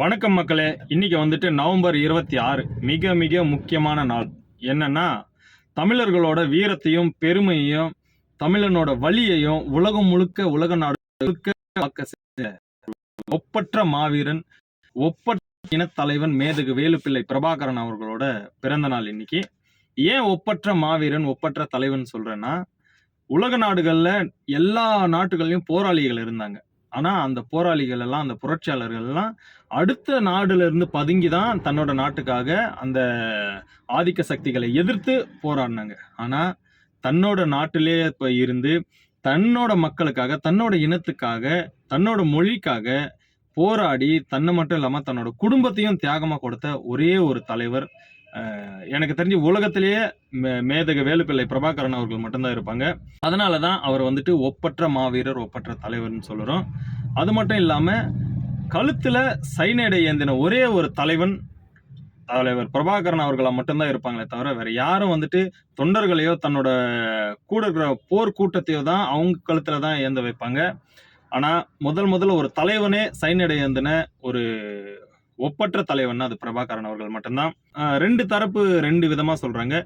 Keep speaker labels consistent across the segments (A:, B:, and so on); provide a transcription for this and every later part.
A: வணக்கம் மக்களே. இன்னைக்கு வந்துட்டு நவம்பர் 26 மிக மிக முக்கியமான நாள். என்னன்னா, தமிழர்களோட வீரத்தையும் பெருமையையும் தமிழனோட வலியையும் உலகம் முழுக்க உலக நாடு முழுக்க பார்க்க செஞ்ச ஒப்பற்ற மாவீரன், ஒப்பற்ற இனத்தலைவன் மேதகு வேலுப்பிள்ளை பிரபாகரன் அவர்களோட பிறந்த நாள் இன்னைக்கு. ஏன் ஒப்பற்ற மாவீரன் ஒப்பற்ற தலைவன் சொல்றேன்னா, உலக நாடுகள்ல எல்லா நாட்டுகள்லயும் போராளிகள் இருந்தாங்க. ஆனா அந்த போராளிகள் எல்லாம், அந்த புரட்சியாளர்கள் எல்லாம் அடுத்த நாடுல இருந்து பதுங்கி தான் தன்னோட நாட்டுக்காக அந்த ஆதிக்க சக்திகளை எதிர்த்து போராடினாங்க. ஆனா தன்னோட நாட்டிலே இப்ப இருந்து தன்னோட மக்களுக்காக, தன்னோட இனத்துக்காக, தன்னோட மொழிக்காக போராடி தன்னை மட்டும் இல்லாம தன்னோட குடும்பத்தையும் தியாகமா கொடுத்த ஒரே ஒரு தலைவர் எனக்கு தெரிஞ்சு உலகத்திலேயே மேதகு வேலுப்பிள்ளை பிரபாகரன் அவர்கள் மட்டும்தான் இருப்பாங்க. அதனாலதான் அவர் வந்துட்டு ஒப்பற்ற மாவீரர், ஒப்பற்ற தலைவர்னு சொல்லுறோம். அது மட்டும் இல்லாம கழுத்துல சைனேடை ஏந்தின ஒரே ஒரு தலைவர் பிரபாகரன் அவர்களா மட்டும்தான் இருப்பாங்களே தவிர வேற யாரும் வந்துட்டு தொண்டர்களையோ தன்னோட கூட இருக்கிற போர் கூட்டத்தையோ தான் அவங்க கழுத்துல தான் ஏந்த வைப்பாங்க. ஆனா முதல்ல ஒரு தலைவனே சைனேடை ஏந்தின ஒரு ஒப்பற்ற தலைவன் அது பிரபாகரன் அவர்கள் மட்டும்தான். ரெண்டு தரப்பு ரெண்டு விதமா சொல்றாங்க.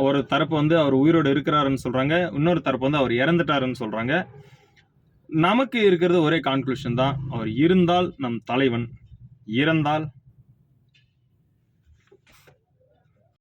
A: ஒரு தரப்பு வந்து அவர் உயிரோடு இருக்கிறாருன்னு சொல்றாங்க, இன்னொரு தரப்பு வந்து அவர் இறந்துட்டாருன்னு சொல்றாங்க. நமக்கு இருக்கிறது ஒரே கான்க்ளூஷன் தான், அவர் இருந்தால் நம் தலைவன், இறந்தால்